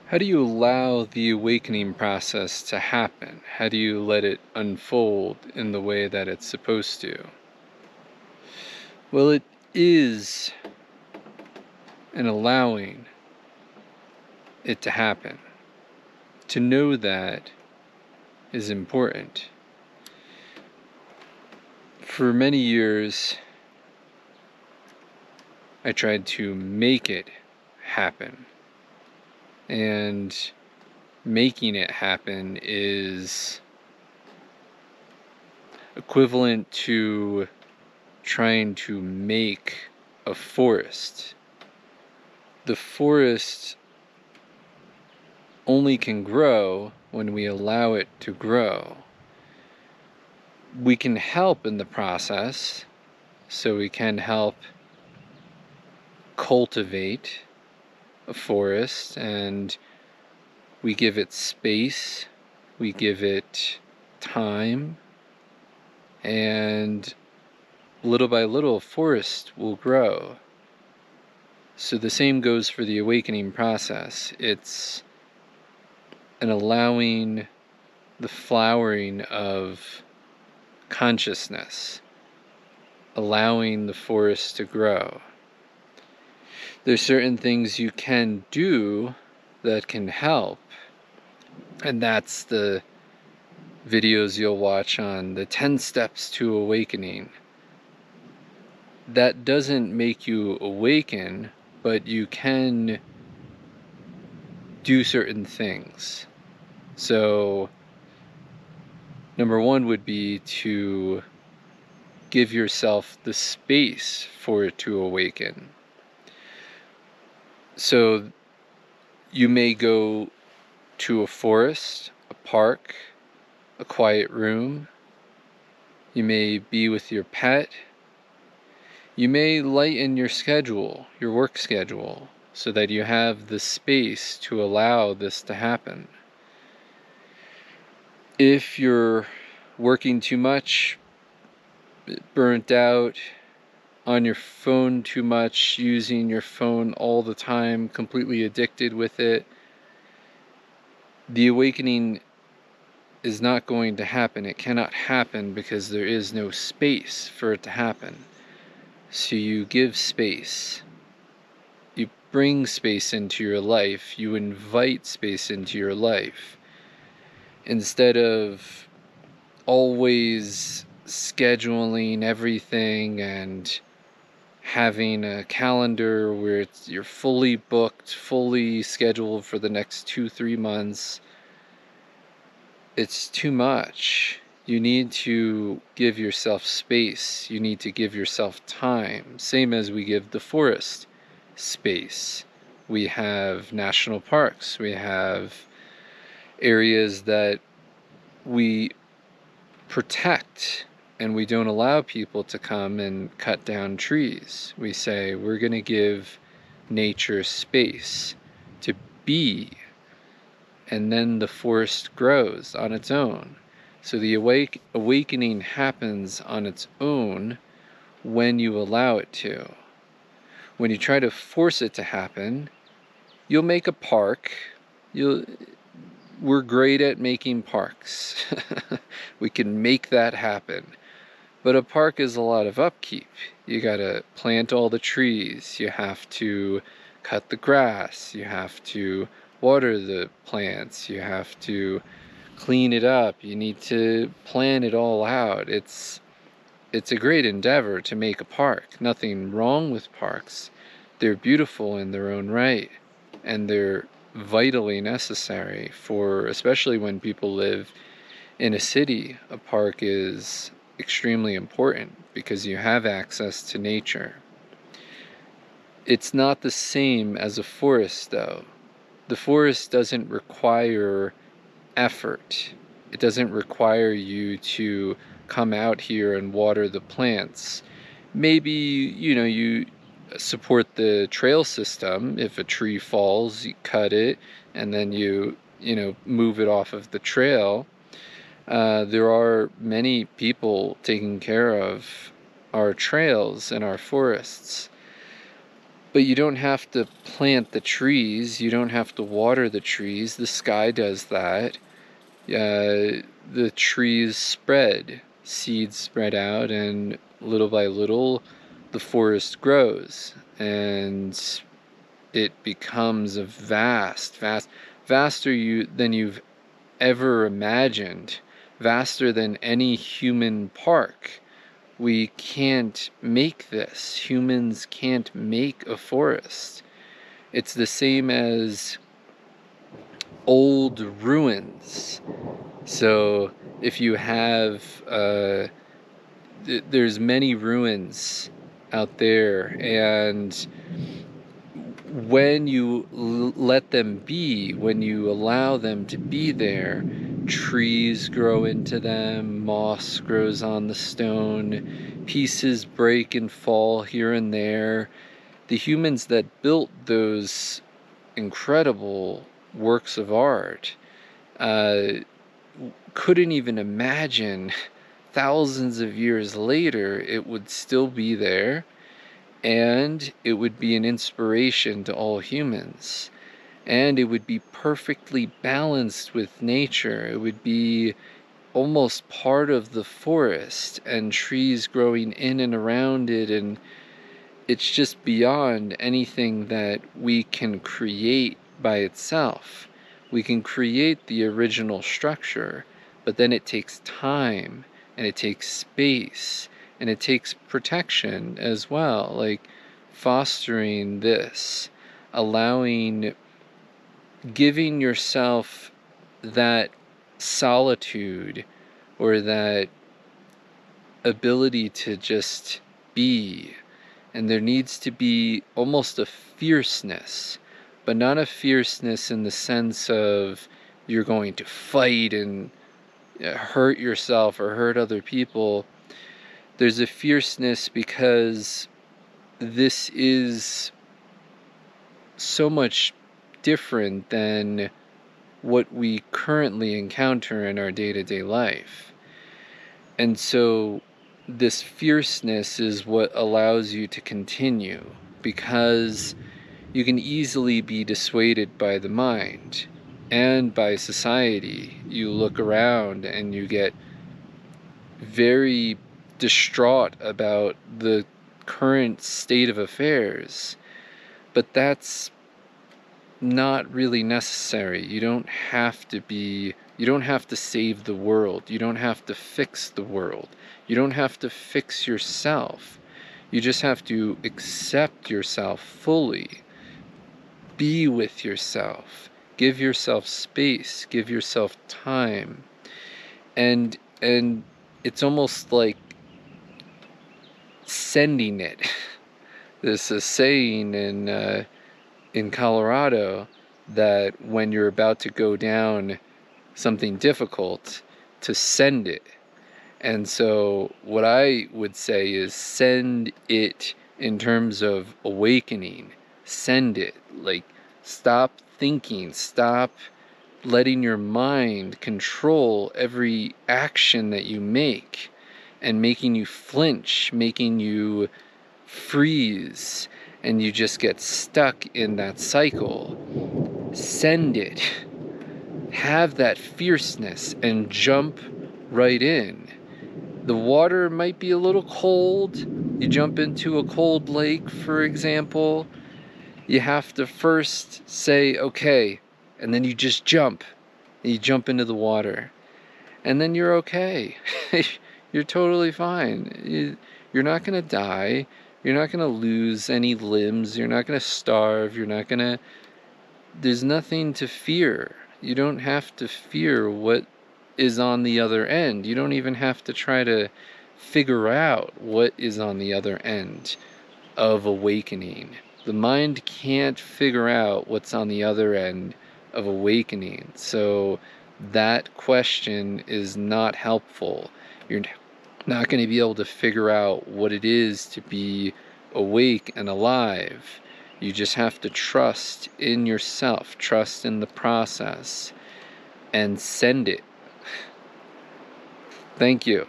How do you allow the awakening process to happen? How do you let it unfold in the way that it's supposed to? Well, it is an allowing it to happen. To know that is important. For many years, I tried to make it happen. And making it happen is equivalent to trying to make a forest. The forest only can grow when we allow it to grow. We can help in the process, so we can help cultivate a forest, and we give it space, we give it time, and little by little a forest will grow. So the same goes for the awakening process. It's an allowing the flowering of consciousness, allowing the forest to grow. There's certain things you can do that can help, and that's the videos you'll watch on the 10 steps to awakening. That doesn't make you awaken, but you can do certain things. So number one would be to give yourself the space for it to awaken. So you may go to a forest, a park, a quiet room. You may be with your pet. You may lighten your schedule, your work schedule, so that you have the space to allow this to happen. If you're working too much, burnt out, on your phone too much, using your phone all the time, completely addicted with it, the awakening is not going to happen. It cannot happen because there is no space for it to happen. So you give space. You bring space into your life. You invite space into your life. Instead of always scheduling everything and having a calendar where you're fully booked, fully scheduled for the next 2-3 months, it's too much. You need to give yourself space. You need to give yourself time. Same as we give the forest space. We have national parks. We have areas that we protect, and we don't allow people to come and cut down trees. We say we're going to give nature space to be, and then the forest grows on its own. So the awakening happens on its own when you allow it to. When you try to force it to happen, you'll make a park. We're great at making parks. We can make that happen. But a park is a lot of upkeep. You gotta plant all the trees. You have to cut the grass. You have to water the plants. You have to clean it up. You need to plan it all out. It's a great endeavor to make a park. Nothing wrong with parks. They're beautiful in their own right, and they're vitally necessary for, especially when people live in a city. A park is extremely important because you have access to nature. It's not the same as a forest, though. The forest doesn't require effort. It doesn't require you to come out here and water the plants. Maybe, you support the trail system. If a tree falls, you cut it, and then you move it off of the trail. There are many people taking care of our trails and our forests. But you don't have to plant the trees, you don't have to water the trees, the sky does that. The trees spread, seeds spread out, and little by little the forest grows, and it becomes a vaster than you've ever imagined, vaster than any human park. We can't make this. Humans can't make a forest. It's the same as old ruins. So if you have, there's many ruins out there, and when you let them be, when you allow them to be there, trees grow into them, moss grows on the stone, pieces break and fall here and there. The humans that built those incredible works of art uh, couldn't even imagine thousands of years later it would still be there, and it would be an inspiration to all humans, and it would be perfectly balanced with nature. It would be almost part of the forest, and trees growing in and around it, and it's just beyond anything that we can create by itself. We can create the original structure, but then it takes time, and it takes space, and it takes protection as well, like fostering this, allowing, giving yourself that solitude, or that ability to just be. And there needs to be almost a fierceness, but not a fierceness in the sense of you're going to fight and hurt yourself or hurt other people. There's a fierceness because this is so much different than what we currently encounter in our day-to-day life. And so this fierceness is what allows you to continue, because you can easily be dissuaded by the mind and by society. You look around and you get very distraught about the current state of affairs, but that's not really necessary. You don't have to save the world. You don't have to fix the world. You don't have to fix yourself. You just have to accept yourself fully. Be with yourself. Give yourself space. Give yourself time. And it's almost like sending it. There's a saying in Colorado that when you're about to go down something difficult, to send it. And so what I would say is send it in terms of awakening. Send it. Like, stop thinking. Stop letting your mind control every action that you make, and making you flinch, making you freeze, and you just get stuck in that cycle. Send it. Have that fierceness and jump right in. The water might be a little cold. You jump into a cold lake, for example. You have to first say, okay, and then you just jump. And you jump into the water. And then you're okay. You're totally fine. You're not going to die. You're not going to lose any limbs. You're not going to starve. There's nothing to fear. You don't have to fear what is on the other end. You don't even have to try to figure out what is on the other end of awakening. The mind can't figure out what's on the other end of awakening. So that question is not helpful. You're not going to be able to figure out what it is to be awake and alive. You just have to trust in yourself, trust in the process, and send it. Thank you.